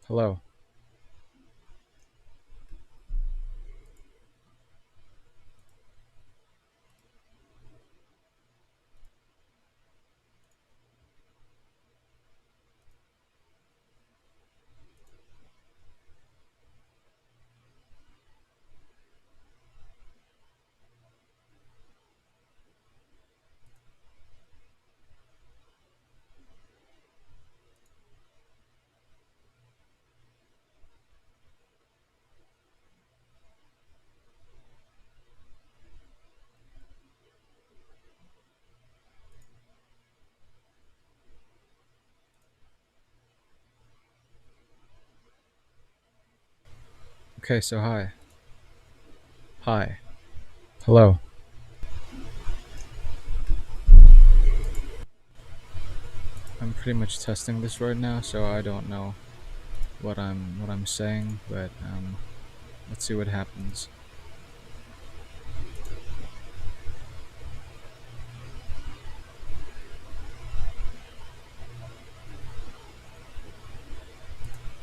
Hello. Okay, so hi. Hi. Hello. I'm pretty much testing this right now, so I don't know what I'm saying, but let's see what happens.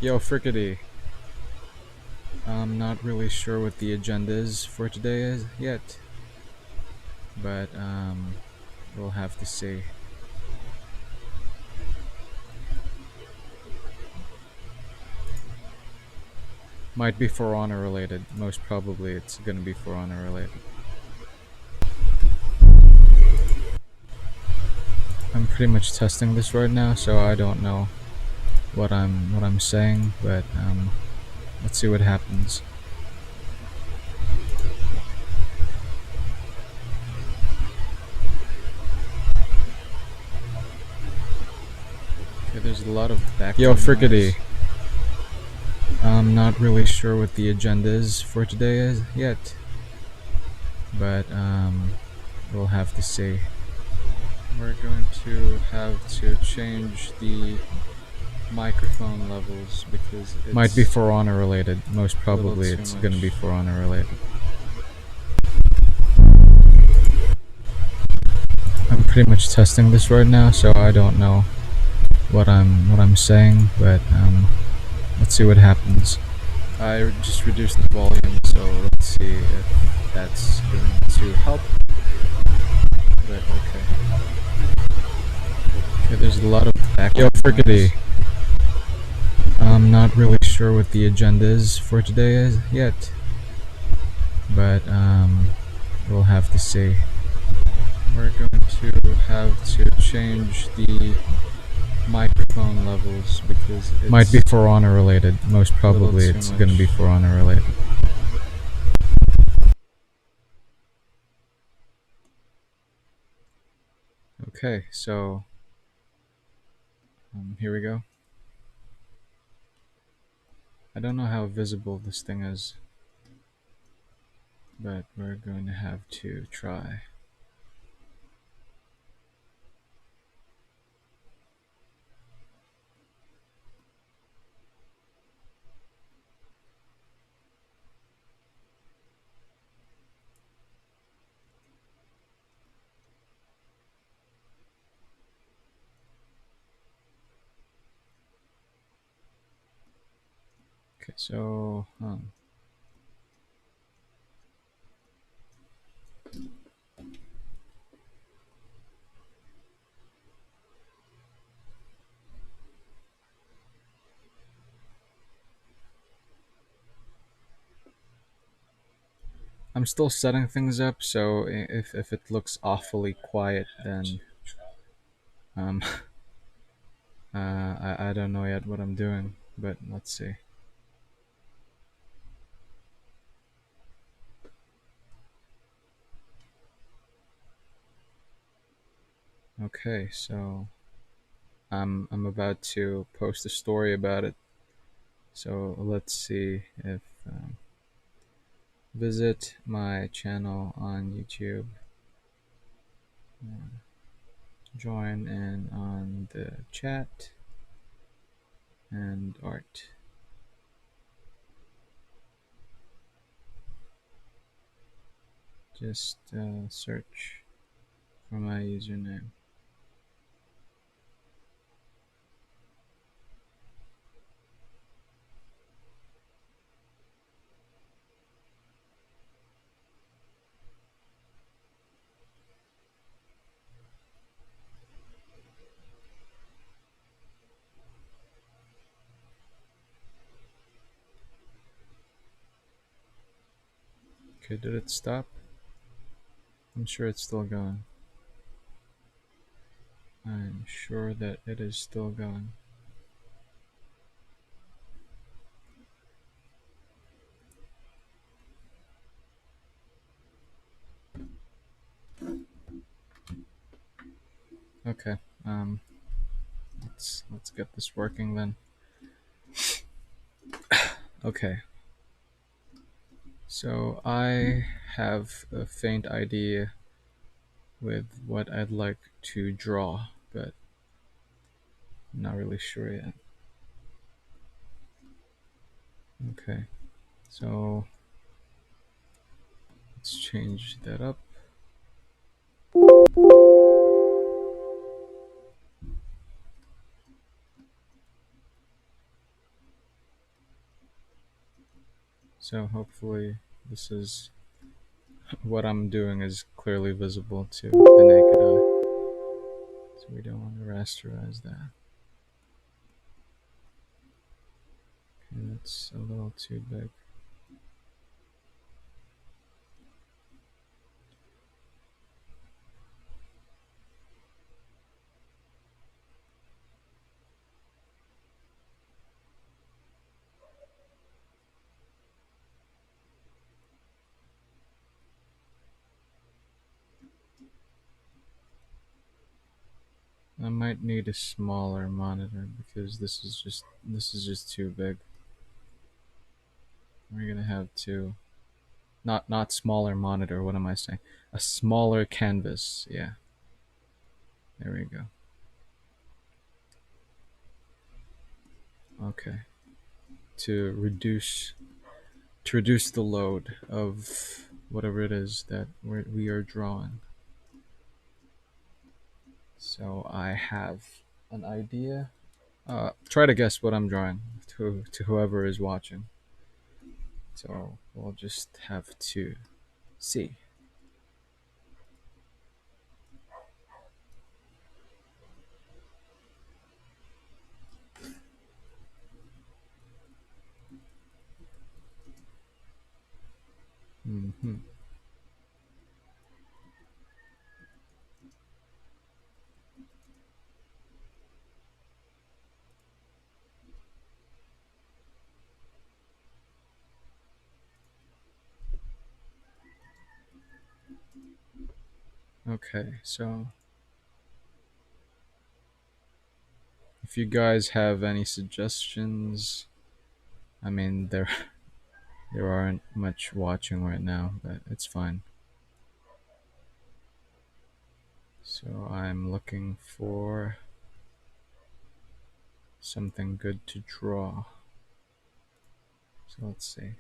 Yo, Frickety. I'm not really sure what the agenda is for today is yet, but we'll have to see. Might be For Honor related. Most probably it's gonna be For Honor related. I'm pretty much testing this right now, so I don't know what I'm saying, but let's see what happens. Okay, there's a lot of background. Yo, Frickety. Noise. I'm not really sure what the agenda is for today is yet, but we'll have to see. We're going to have to change the microphone levels because it might be For Honor related. Most probably it's gonna be For Honor related. I'm pretty much testing this right now, so I don't know what I'm saying, but let's see what happens. I just reduced the volume, so let's see if that's going to help. But okay, there's a lot of background. Yo, Frickety. I'm not really sure what the agenda is for today is yet, but we'll have to see. We're going to have to change the microphone levels because it might be For Honor related. Most probably it's gonna be For Honor related. Okay, so here we go. I don't know how visible this thing is, but we're going to have to try. Okay, so I'm still setting things up, so if it looks awfully quiet, then um, I don't know yet what I'm doing, but let's see. Okay, so I'm about to post a story about it. So let's see if visit my channel on YouTube. Join in on the chat and art. Just search for my username. Okay, did it stop? I'm sure it's still going. I'm sure that it is still going. Okay, let's get this working then. Okay, so I have a faint idea with what I'd like to draw, but I'm not really sure yet. Okay, so let's change that up. So hopefully this is what I'm doing is clearly visible to the naked eye. So we don't want to rasterize that. Okay, that's a little too big. I might need a smaller monitor because this is just too big. We're gonna have to not smaller monitor, what am I saying? A smaller canvas, yeah. There we go. Okay. To reduce the load of whatever it is that we are drawing. So I have an idea. Try to guess what I'm drawing to whoever is watching. So we'll just have to see. Hmm. Okay, so if you guys have any suggestions, I mean there aren't much watching right now, but it's fine. So I'm looking for something good to draw. So let's see.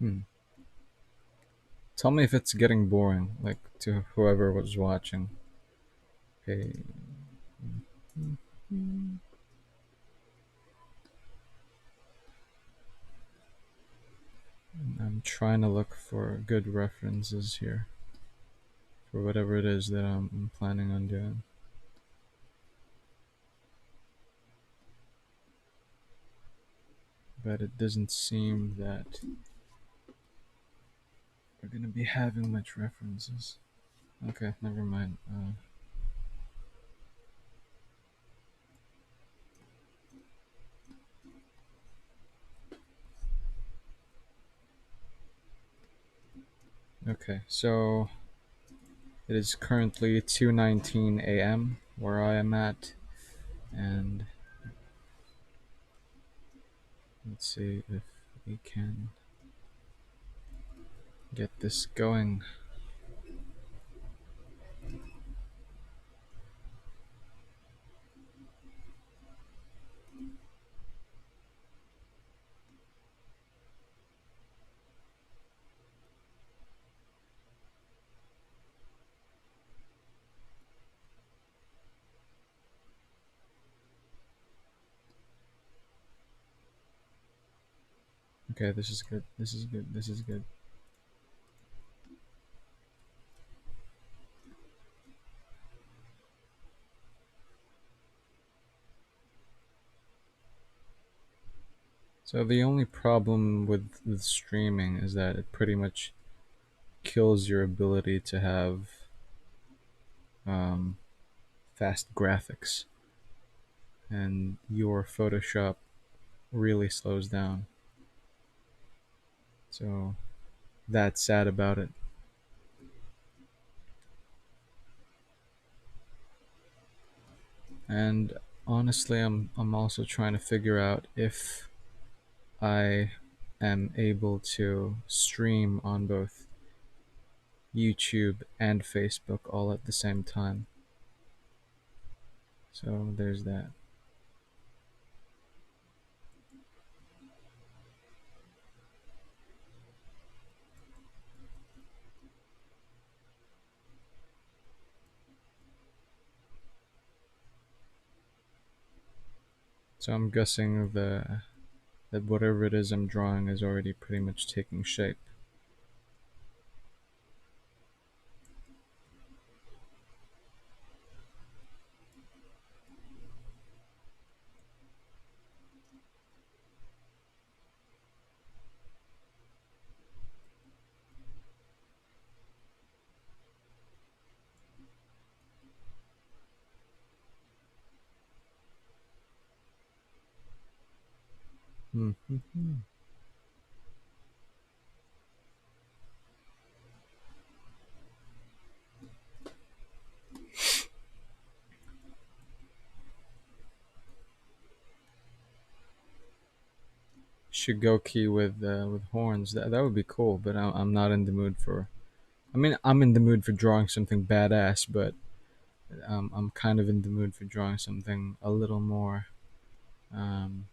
Hmm. Tell me if it's getting boring, like to whoever was watching. Okay. I'm trying to look for good references here for whatever it is that I'm planning on doing. But it doesn't seem that we're gonna be having much references. Okay, never mind. Okay, so it is currently 2:19 a.m. where I am at, and let's see if we can get this going. Okay, this is good. This is good. This is good. So the only problem with streaming is that it pretty much kills your ability to have um, fast graphics, and your Photoshop really slows down. So that's sad about it. And honestly, I'm also trying to figure out if I am able to stream on both YouTube and Facebook all at the same time. So there's that. So I'm guessing that whatever it is I'm drawing is already pretty much taking shape. Mm-hmm. Shigoki with horns. That would be cool, but I'm not in the mood for. I mean, I'm in the mood for drawing something badass, but I'm kind of in the mood for drawing something a little more, um,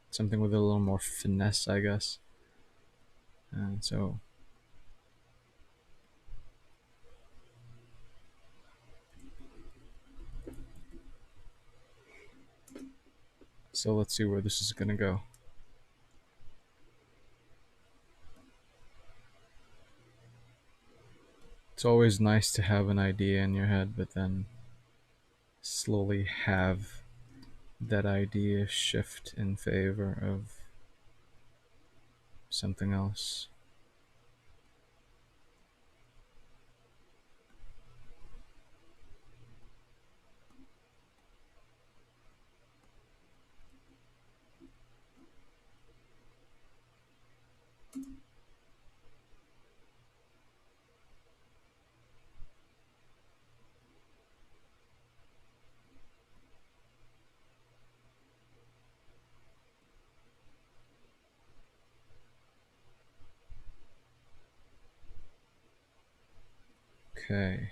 something with a little more finesse, I guess. So let's see where this is gonna go. It's always nice to have an idea in your head, but then slowly have that idea shift in favor of something else. Okay.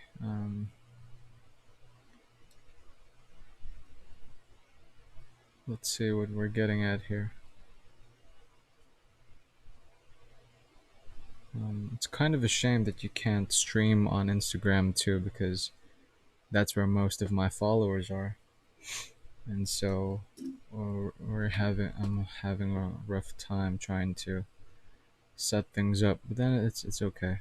Let's see what we're getting at here. It's kind of a shame that you can't stream on Instagram too, because that's where most of my followers are, and so I'm having a rough time trying to set things up. But then it's okay.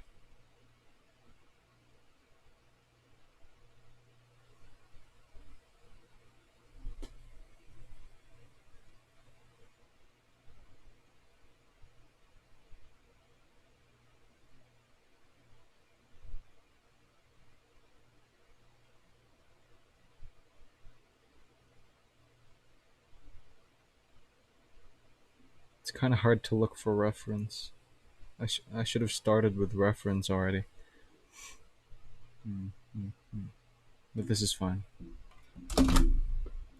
It's kind of hard to look for reference. I should have started with reference already. Mm, mm, mm. But this is fine.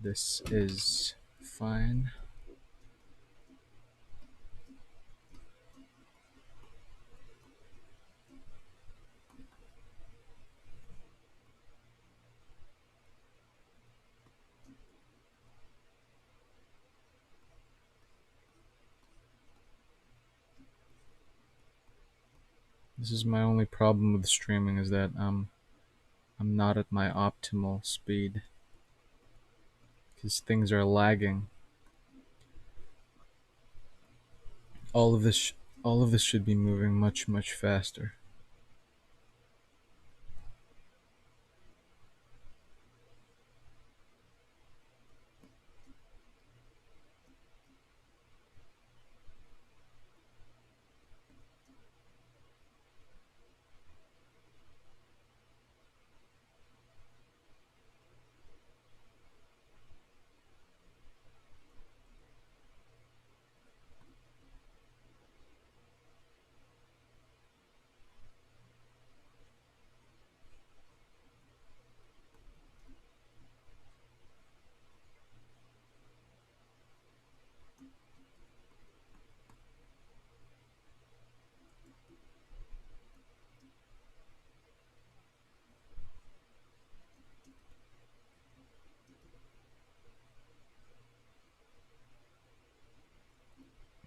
This is fine. This is my only problem with streaming, is that I'm not at my optimal speed because things are lagging. All of this, all of this should be moving much faster.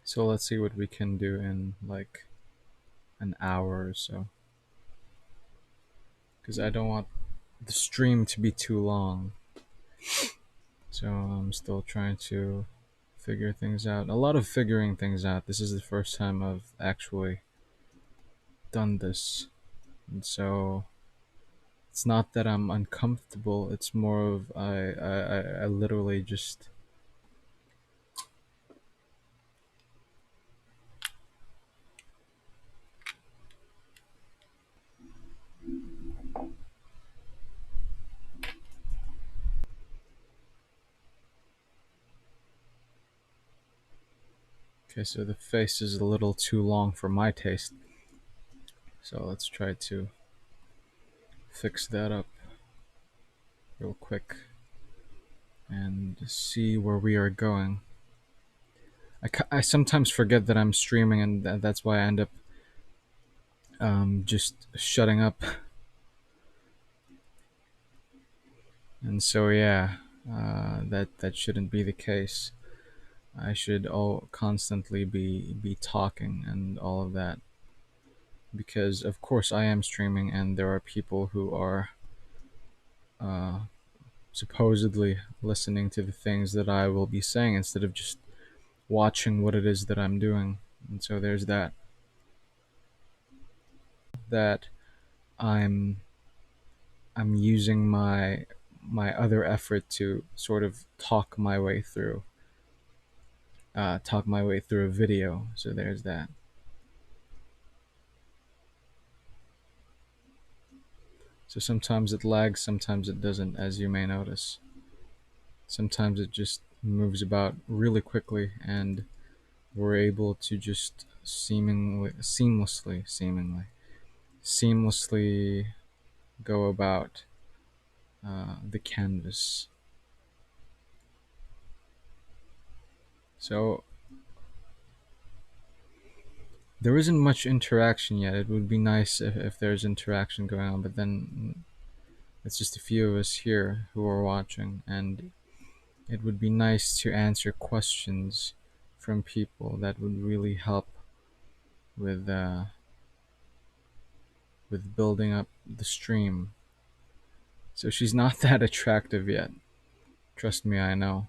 So let's see what we can do in like an hour or so. Because I don't want the stream to be too long. So I'm still trying to figure things out. A lot of figuring things out. This is the first time I've actually done this. And so it's not that I'm uncomfortable, it's more of I literally just. Okay, so the face is a little too long for my taste. So let's try to fix that up real quick and see where we are going. I sometimes forget that I'm streaming, and that's why I end up just shutting up. And so yeah, that shouldn't be the case. I should all constantly be talking and all of that, because of course I am streaming, and there are people who are uh, supposedly listening to the things that I will be saying instead of just watching what it is that I'm doing. And so there's that. That I'm I'm using my other effort to sort of talk my way through a video. So there's that. So sometimes it lags, sometimes it doesn't, as you may notice. Sometimes it just moves about really quickly, and we're able to just seamlessly go about the canvas. So there isn't much interaction yet. It would be nice if there's interaction going on, but then it's just a few of us here who are watching, and it would be nice to answer questions from people. That would really help with building up the stream. So she's not that attractive yet. Trust me, I know.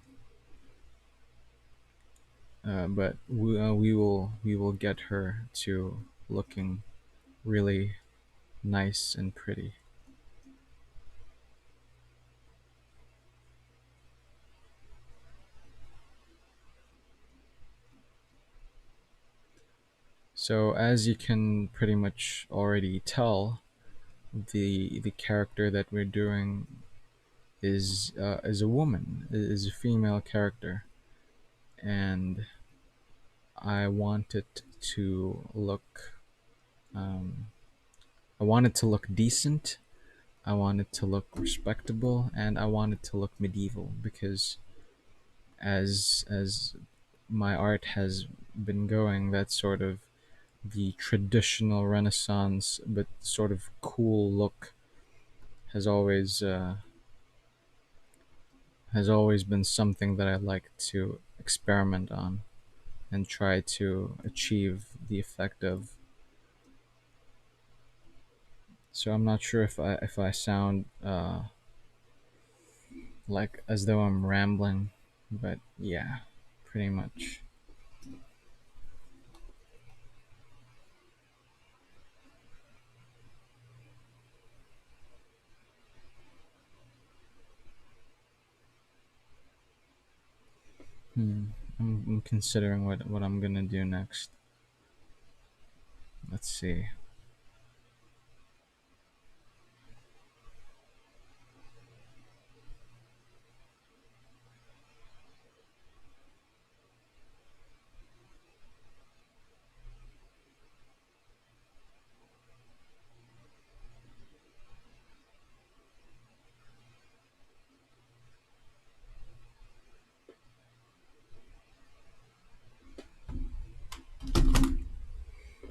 But we will get her to looking really nice and pretty. So as you can pretty much already tell, the character that we're doing is a woman, is a female character, and I want it to look um, I want it to look decent. I want it to look respectable, and I want it to look medieval, because as my art has been going, that's sort of the traditional Renaissance but sort of cool look has always uh, has always been something that I like to experiment on and try to achieve the effect of. So I'm not sure if I sound like as though I'm rambling, but yeah, pretty much. I'm considering what I'm gonna do next. Let's see.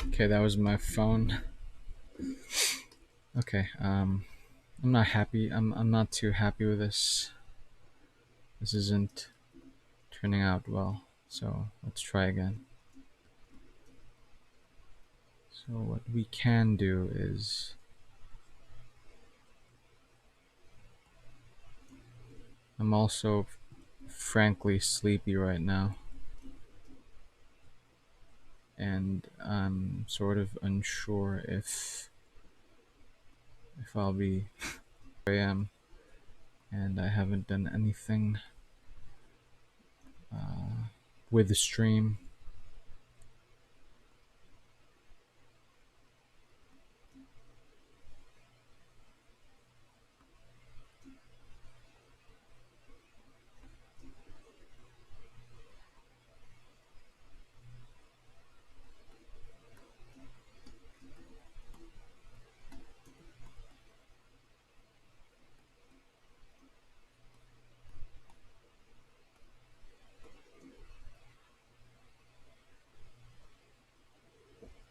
Okay, that was my phone. Okay, I'm not happy. I'm not too happy with this. This isn't turning out well. So let's try again. So what we can do is I'm also frankly sleepy right now, and I'm sort of unsure if I'll be I am, and I haven't done anything with the stream.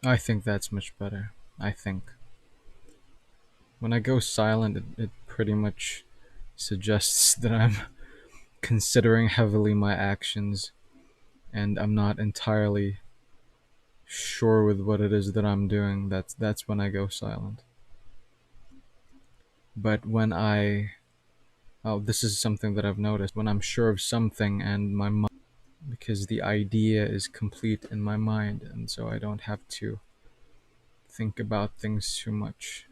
I think that's much better. I think when I go silent, it pretty much suggests that I'm considering heavily my actions, and I'm not entirely sure with what it is that I'm doing. That's when I go silent. But when I oh, this is something that I've noticed when I'm sure of something and my mind, because the idea is complete in my mind, and so I don't have to think about things too much.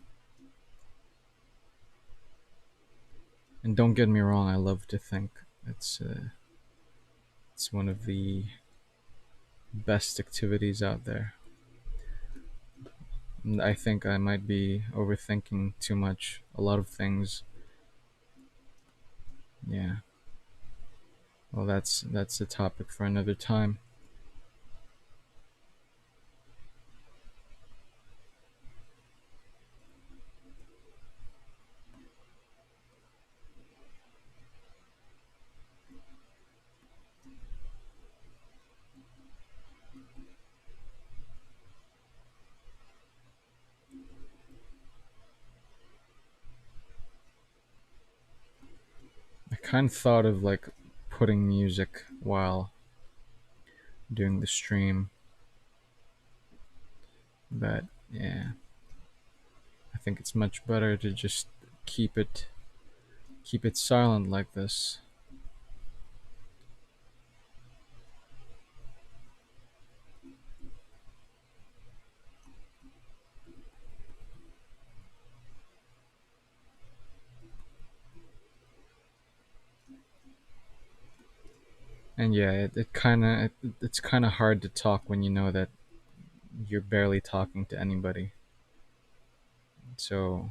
And don't get me wrong, I love to think. It's one of the best activities out there. And I think I might be overthinking too much a lot of things. Yeah. Well, that's a topic for another time. I kind of thought of like putting music while doing the stream, but yeah, I think it's much better to just keep it keep it silent like this. And yeah, it's kind of hard to talk when you know that you're barely talking to anybody. So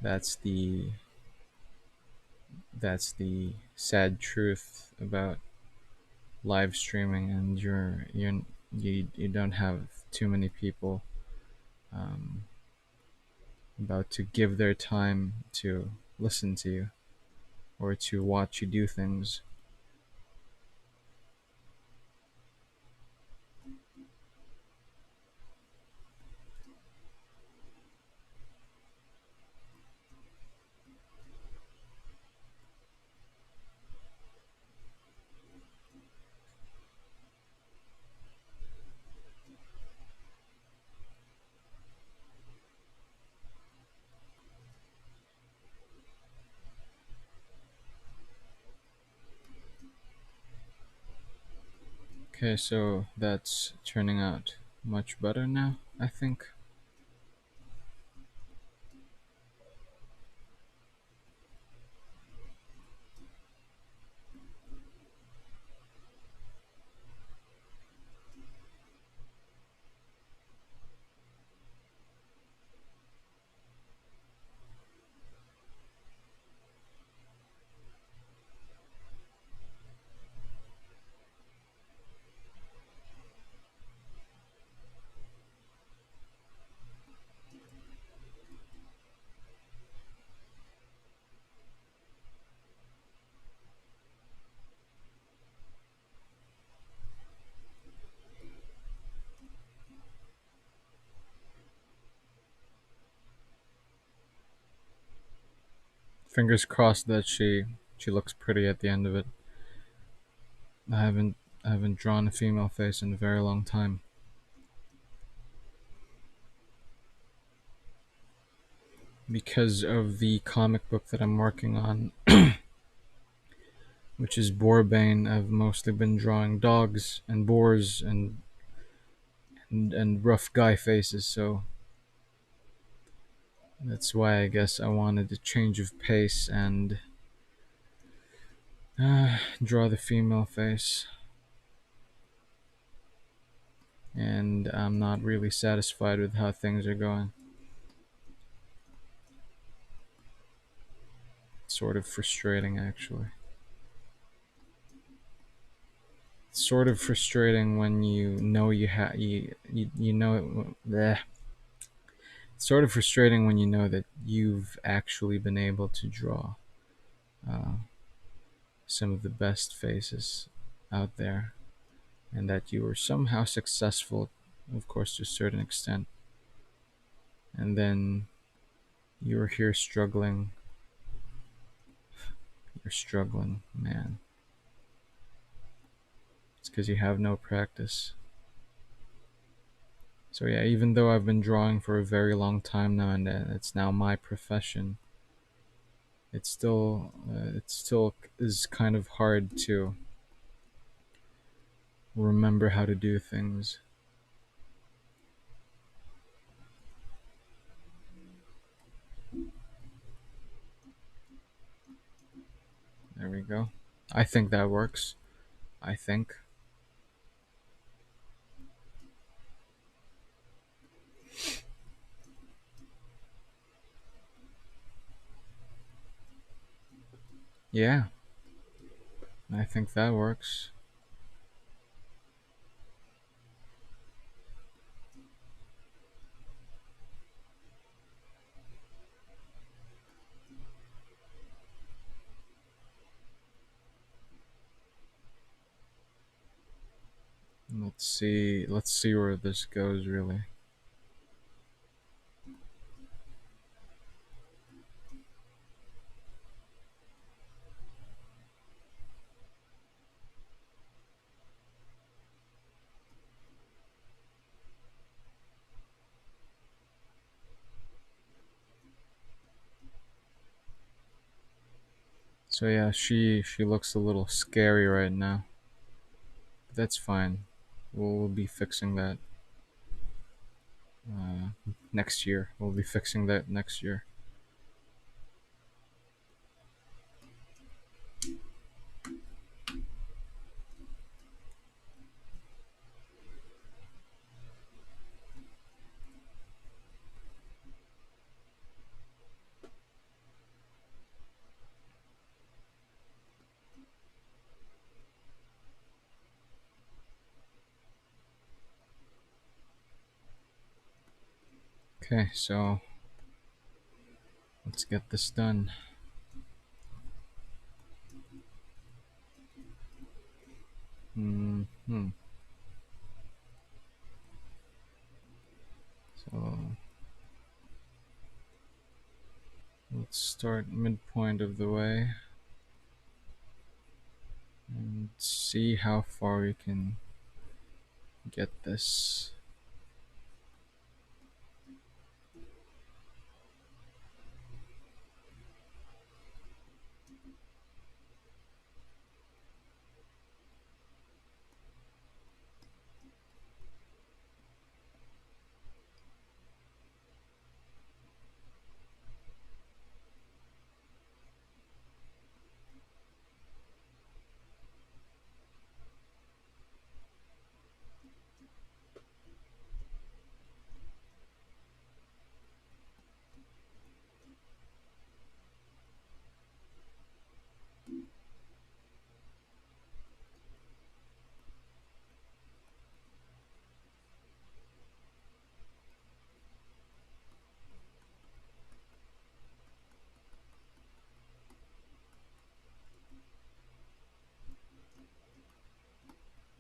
that's the that's the sad truth about live streaming, and you don't have too many people um, about to give their time to listen to you or to watch you do things. Okay, so that's turning out much better now, I think. Fingers crossed that she looks pretty at the end of it. I haven't drawn a female face in a very long time. Because of the comic book that I'm working on, which is Boarbane. I've mostly been drawing dogs and boars and rough guy faces, so that's why I guess I wanted a change of pace and draw the female face. And I'm not really satisfied with how things are going. It's sort of frustrating, actually. It's sort of frustrating when you know you know it. Bleh. It's sort of frustrating when you know that you've actually been able to draw uh, some of the best faces out there, and that you were somehow successful, of course, to a certain extent, and then you're here struggling. You're struggling, man. It's because you have no practice. So yeah, even though I've been drawing for a very long time now, and it's now my profession, it still is kind of hard to remember how to do things. There we go. I think that works. I think. Yeah, I think that works. Let's see. Let's see where this goes, really. So yeah, she looks a little scary right now. But that's fine. We'll be fixing that uh, next year. We'll be fixing that next year. Okay, so let's get this done. Hmm. So let's start midpoint of the way and see how far we can get this.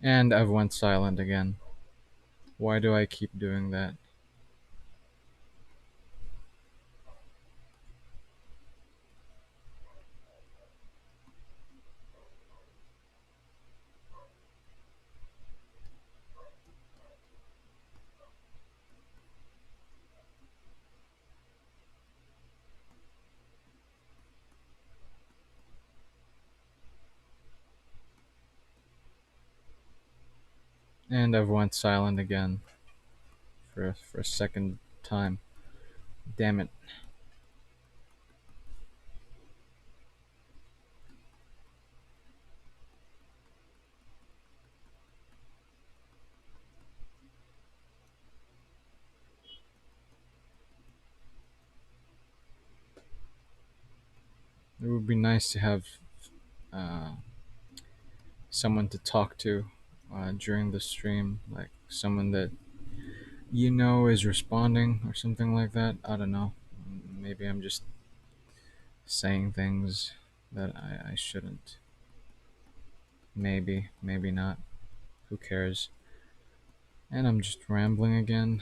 And I've went silent again. Why do I keep doing that? And I've went silent again for a second time. Damn it. It would be nice to have uh, someone to talk to during the stream, like someone that you know is responding or something like that. I don't know. Maybe I'm just saying things that I shouldn't. Maybe, maybe not. Who cares? And I'm just rambling again.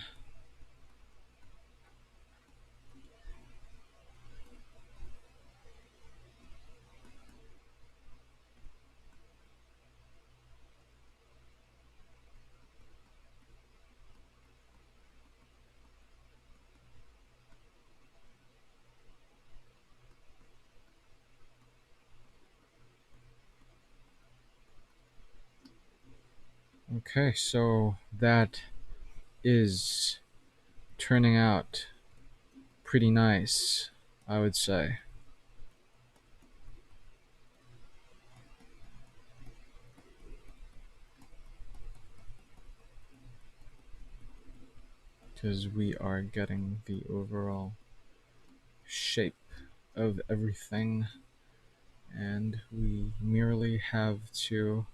Okay, so that is turning out pretty nice, I would say. Because we are getting the overall shape of everything, and we merely have to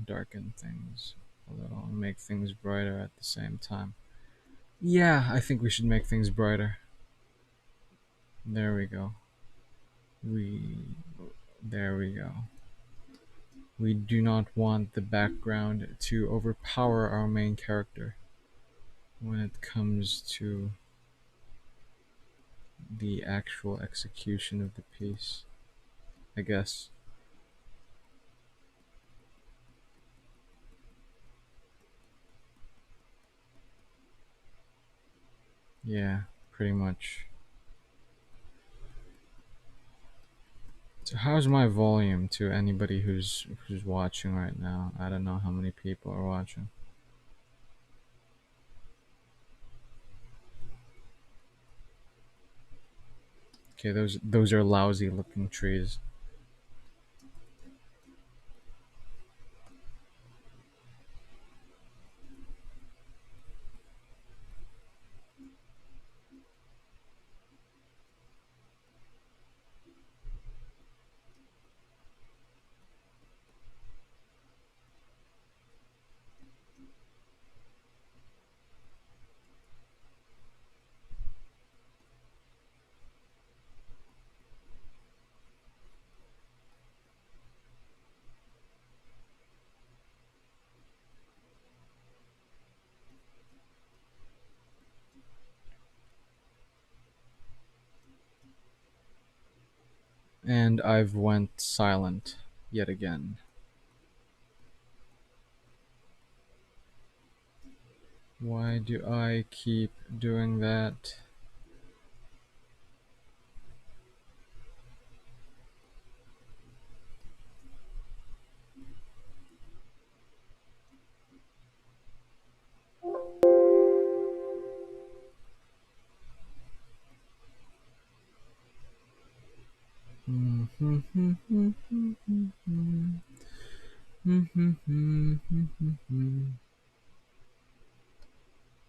darken things a little and make things brighter at the same time. Yeah, I think we should make things brighter. There we go. We. There we go. We do not want the background to overpower our main character when it comes to the actual execution of the piece, I guess. Yeah, pretty much. So how's my volume to anybody who's watching right now? I don't know how many people are watching. Okay, those are lousy looking trees. And I've went silent yet again. Why do I keep doing that?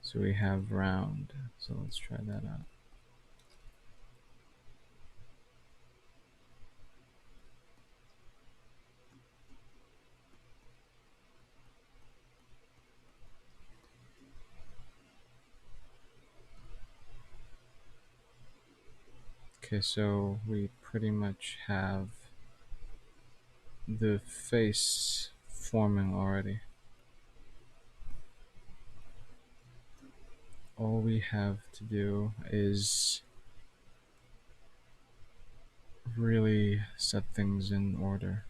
So we have round. So let's try that out. Okay, so we pretty much have the face forming already. All we have to do is really set things in order.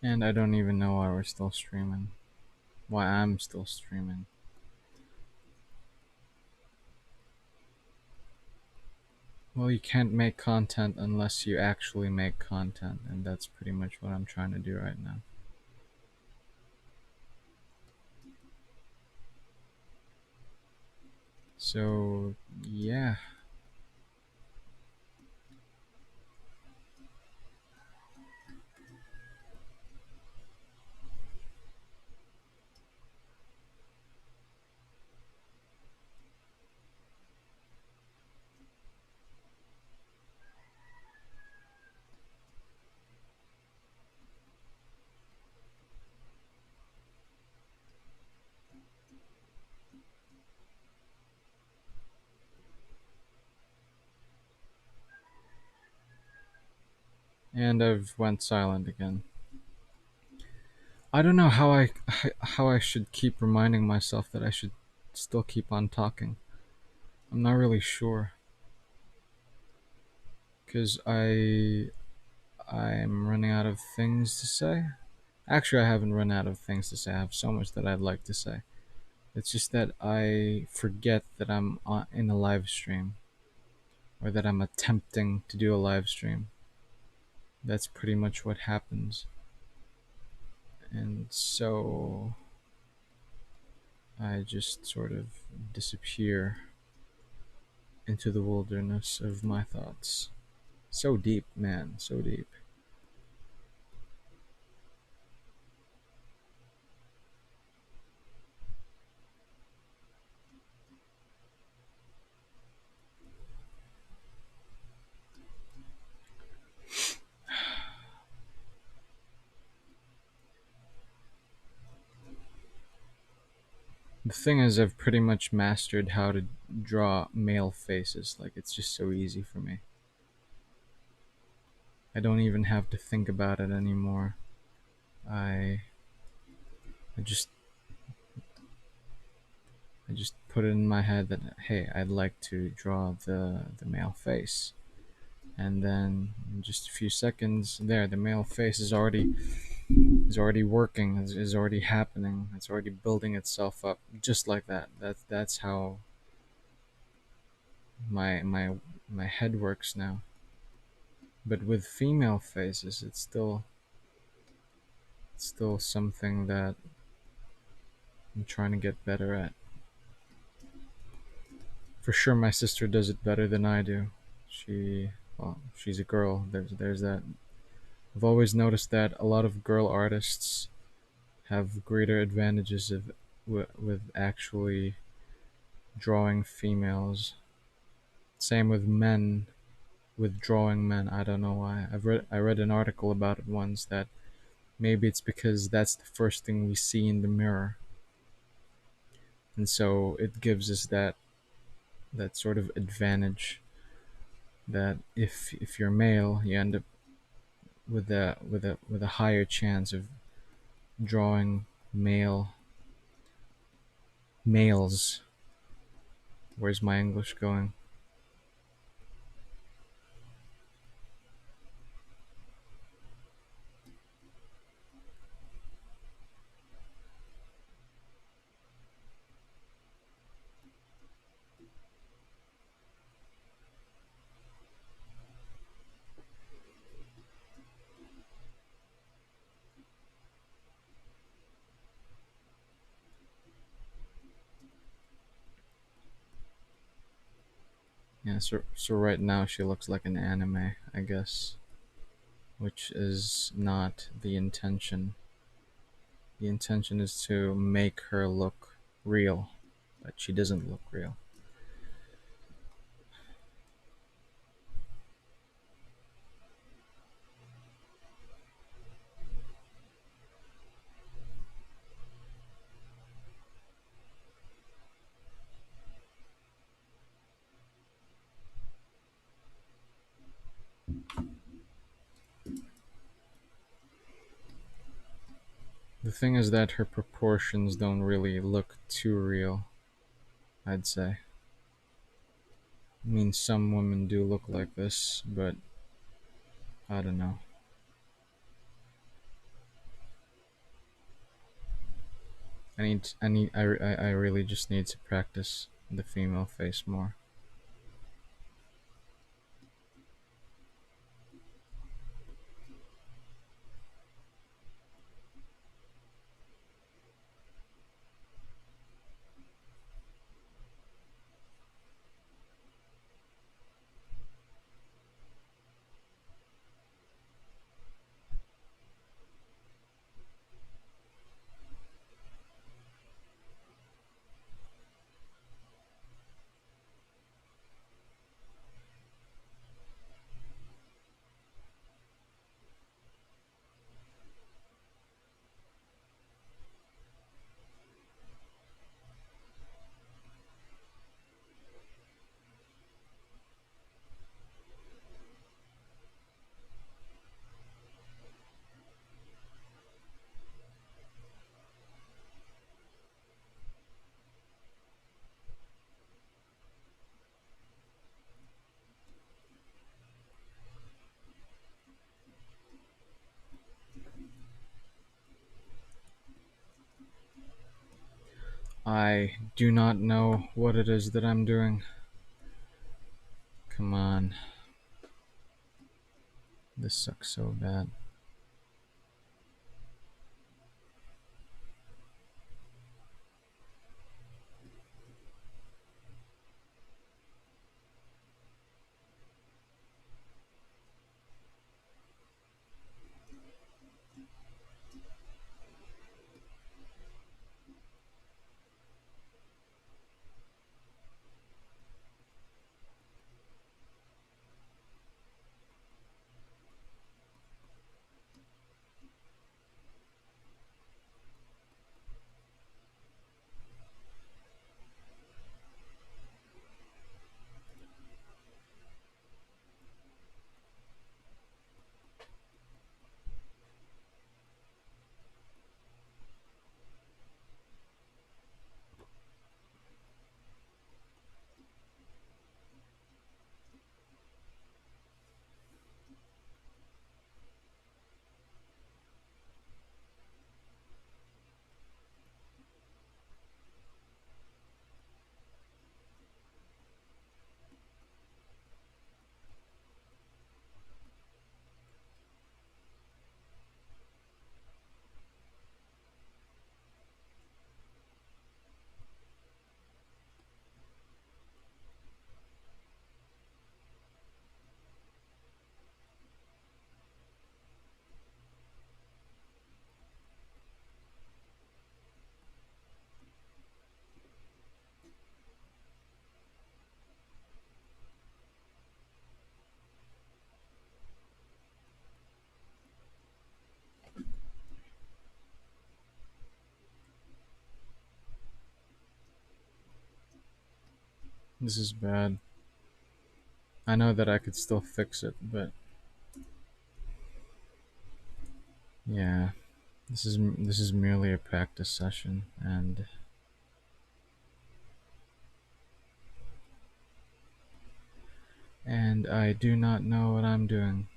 And I don't even know why we're still streaming. Why I'm still streaming. Well, you can't make content unless you actually make content, and that's pretty much what I'm trying to do right now. So, yeah. And I've went silent again. I don't know how I should keep reminding myself that I should still keep on talking. I'm not really sure because I'm running out of things to say. Actually, I haven't run out of things to say. I have so much that I'd like to say. It's just that I forget that I'm in a live stream or that I'm attempting to do a live stream. That's pretty much what happens. And so I just sort of disappear into the wilderness of my thoughts. So deep, man, so deep. The thing is, I've pretty much mastered how to draw male faces. Like, it's just so easy for me. I don't even have to think about it anymore. I, I just, I just put it in my head that hey, I'd like to draw the male face, and then in just a few seconds, there, the male face is already working, is already happening, it's already building itself up, just like that. That's how my head works now. But with female faces, it's still something that I'm trying to get better at. For sure, my sister does it better than I do. She's a girl. There's that. I've always noticed that a lot of girl artists have greater advantages with actually drawing females. Same with men, with drawing men. I don't know why. I read an article about it once that maybe it's because that's the first thing we see in the mirror, and so it gives us that sort of advantage that if you're male, you end up with a higher chance of drawing males. Where's my English going? Yeah, so right now she looks like an anime, I guess, which is not the intention. The intention is to make her look real, but she doesn't look real. The thing is that her proportions don't really look too real, I'd say. I mean, some women do look like this, but I don't know. I really just need to practice the female face more. I do not know what it is that I'm doing. Come on. This sucks so bad. This is bad. I know that I could still fix it, but yeah, this is merely a practice session, and I do not know what I'm doing.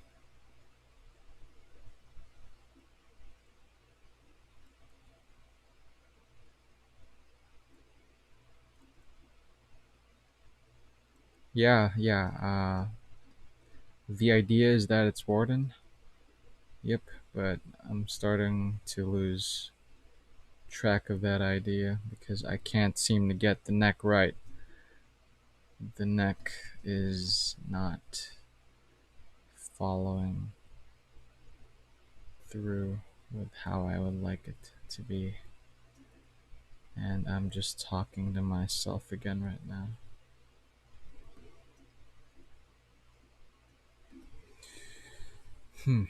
Yeah. The idea is that it's Warden. Yep, but I'm starting to lose track of that idea because I can't seem to get the neck right. The neck is not following through with how I would like it to be. And I'm just talking to myself again right now. Hmm.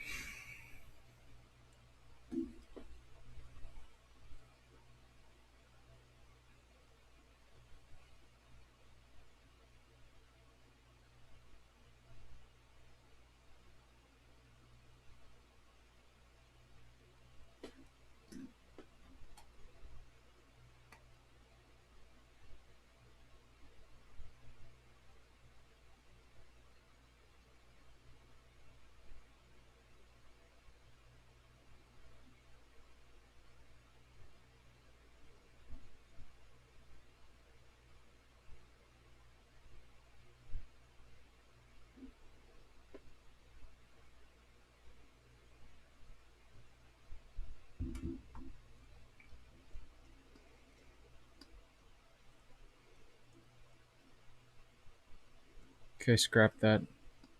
Okay, scrap that.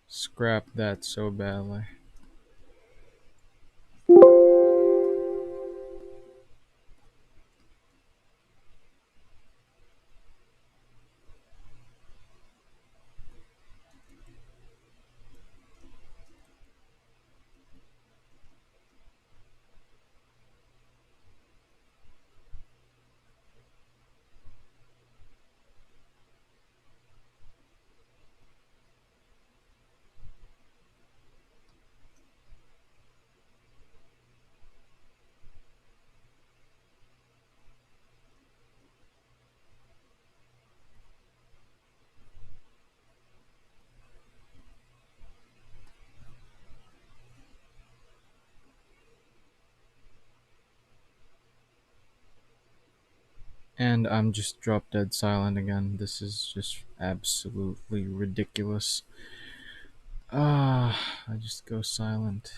Scrap that so badly. And I'm just drop dead silent again. This is just absolutely ridiculous. I just go silent.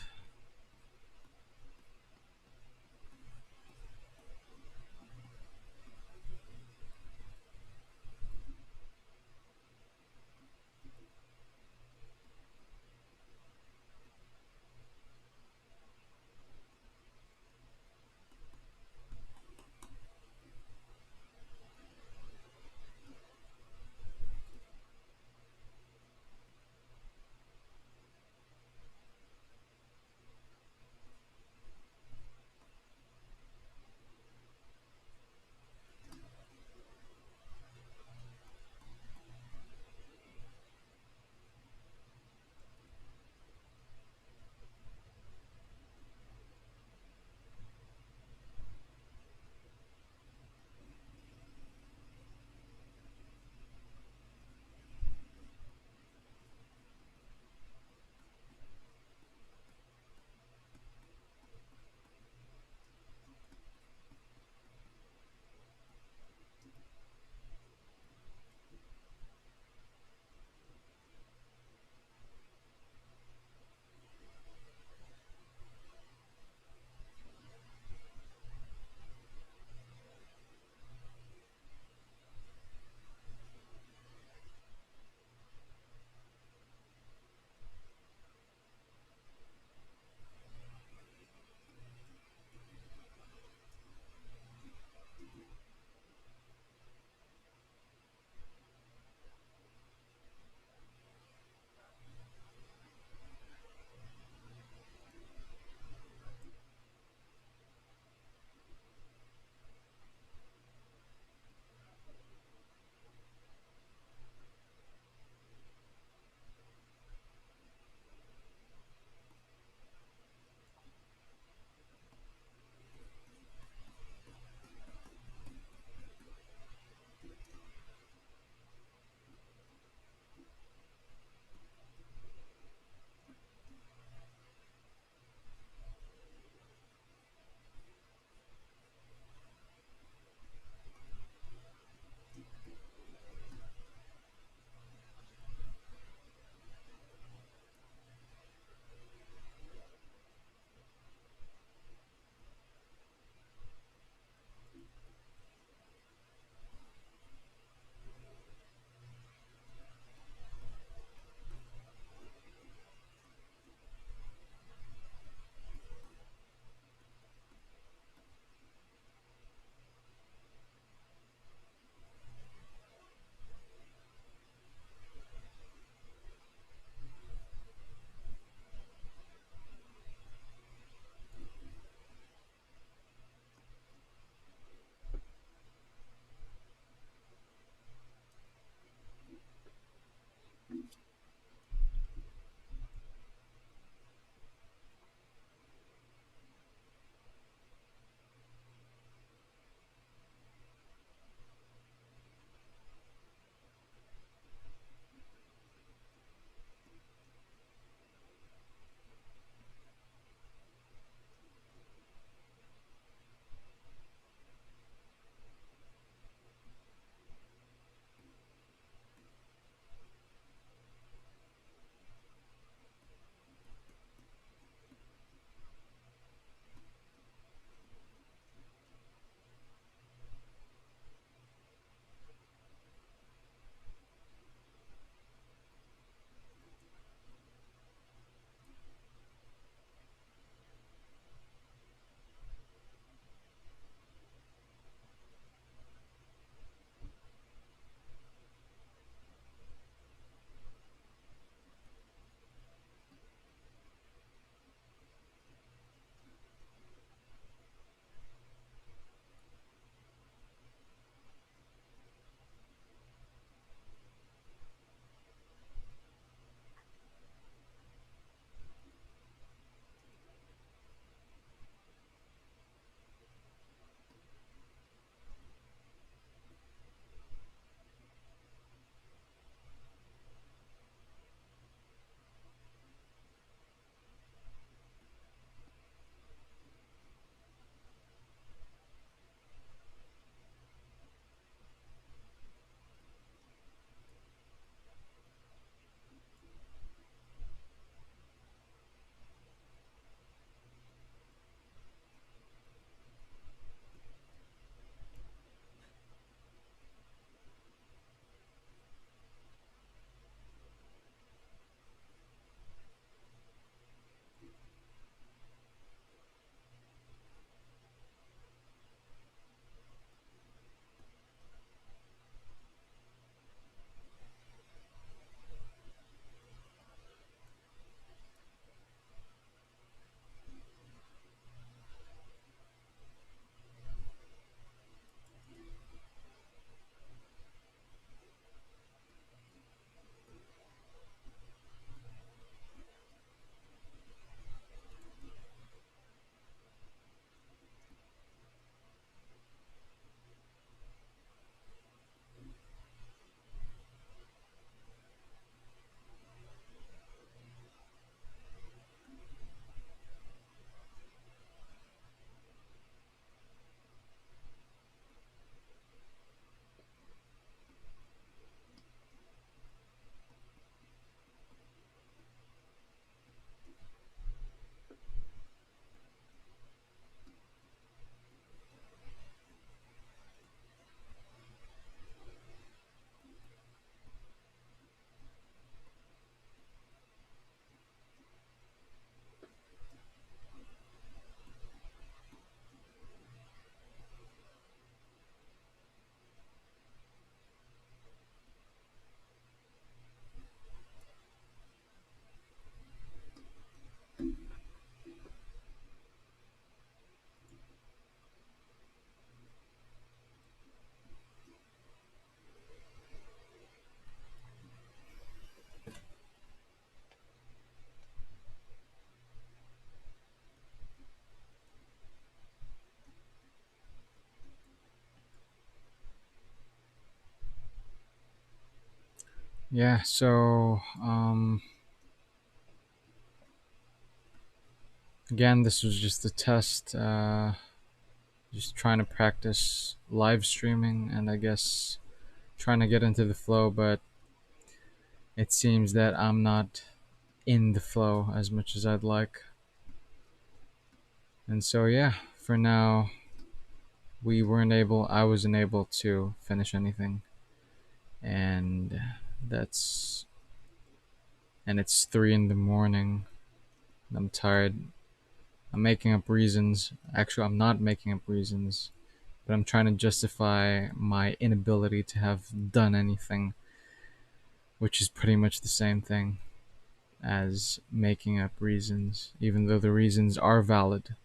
Yeah, so again, this was just a test, just trying to practice live streaming and I guess trying to get into the flow, but it seems that I'm not in the flow as much as I'd like. And so, yeah, for now, I wasn't able to finish anything. And that's, and it's 3 in the morning. I'm tired. I'm making up reasons. Actually, I'm not making up reasons, but I'm trying to justify my inability to have done anything, which is pretty much the same thing as making up reasons, even though the reasons are valid.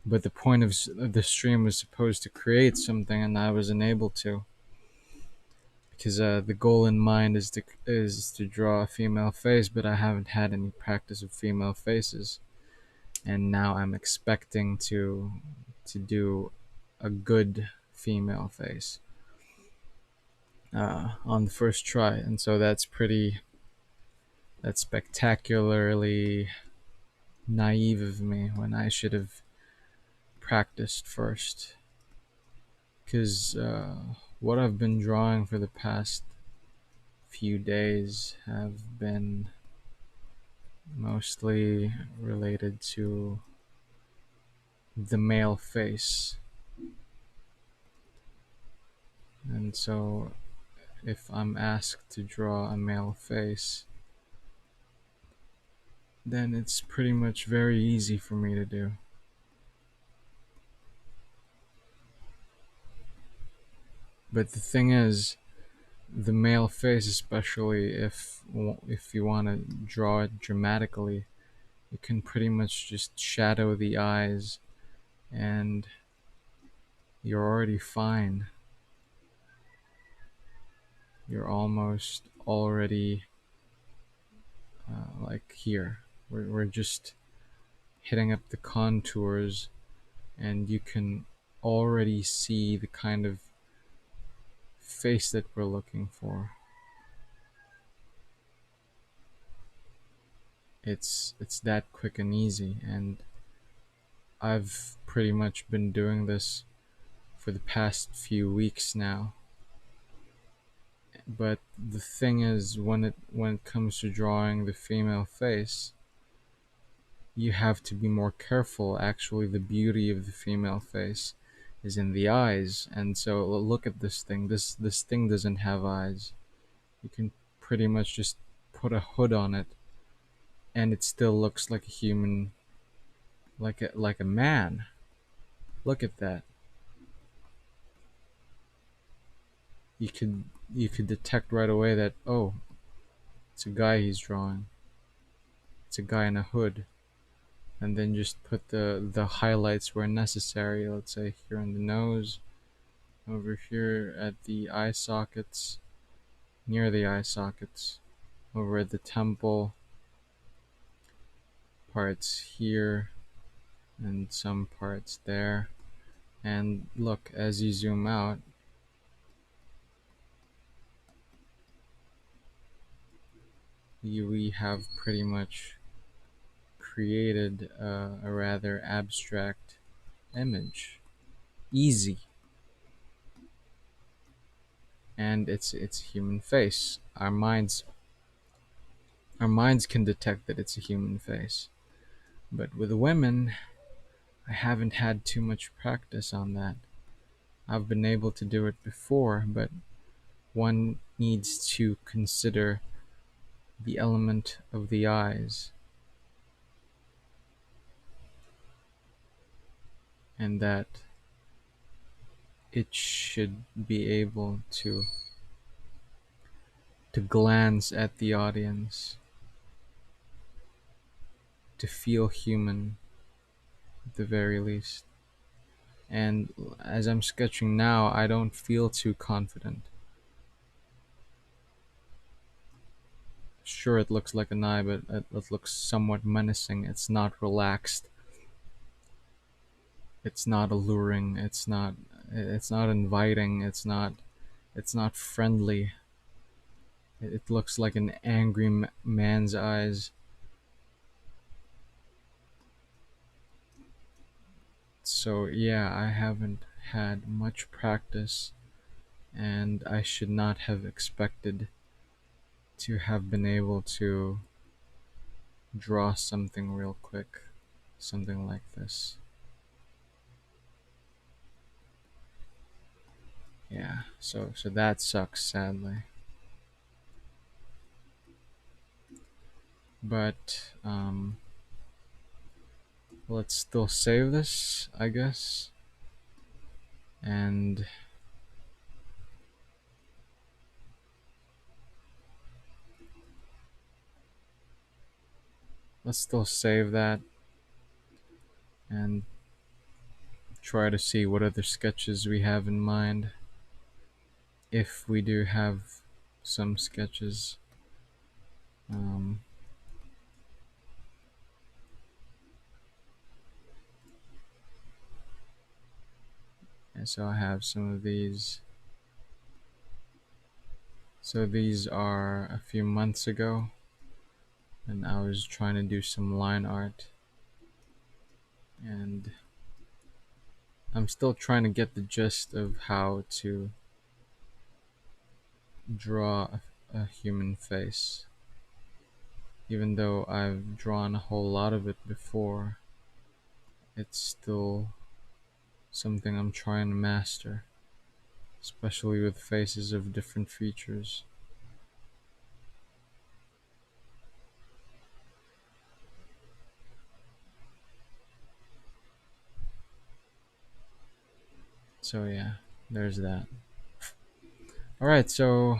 But the point of the stream was supposed to create something, and I wasn't able to because the goal in mind is to draw a female face, but I haven't had any practice of female faces, and now I'm expecting to do a good female face on the first try, and so that's spectacularly naive of me when I should have practiced first. Because what I've been drawing for the past few days have been mostly related to the male face. And so, if I'm asked to draw a male face, then it's pretty much very easy for me to do. But the thing is, the male face, especially if you want to draw it dramatically, you can pretty much just shadow the eyes, and you're already fine. You're almost already like here. We're just hitting up the contours, and you can already see the kind of face that we're looking for. It's that quick and easy, and I've pretty much been doing this for the past few weeks now. But the thing is, when it comes to drawing the female face, you have to be more careful. Actually, the beauty of the female face is in the eyes, and so look at this thing. This thing doesn't have eyes. You can pretty much just put a hood on it, and it still looks like a human, like a man. Look at that. You could you could detect right away that, oh, it's a guy he's drawing. It's a guy in a hood, and then just put the highlights where necessary. Let's say here on the nose, over here at the eye sockets, near the eye sockets, over at the temple, parts here, and some parts there. And look, as you zoom out, we have pretty much created a rather abstract image. Easy. And it's a human face. Our minds can detect that it's a human face. But with women, I haven't had too much practice on that. I've been able to do it before, but one needs to consider the element of the eyes, and that it should be able to glance at the audience, to feel human at the very least. And as I'm sketching now, I don't feel too confident. Sure, it looks like an eye, but it looks somewhat menacing. It's not relaxed. It's not alluring. It's not inviting. It's not friendly. It looks like an angry man's eyes. So yeah, I haven't had much practice, and I should not have expected to have been able to draw something real quick, something like this. Yeah, so that sucks, sadly. But let's still save this, I guess, and let's still save that and try to see what other sketches we have in mind, if we do have some sketches. Um, and so I have some of these. So these are a few months ago, and I was trying to do some line art, and I'm still trying to get the gist of how to draw a human face. Even though I've drawn a whole lot of it before, it's still something I'm trying to master, especially with faces of different features. So yeah, there's that. Alright, so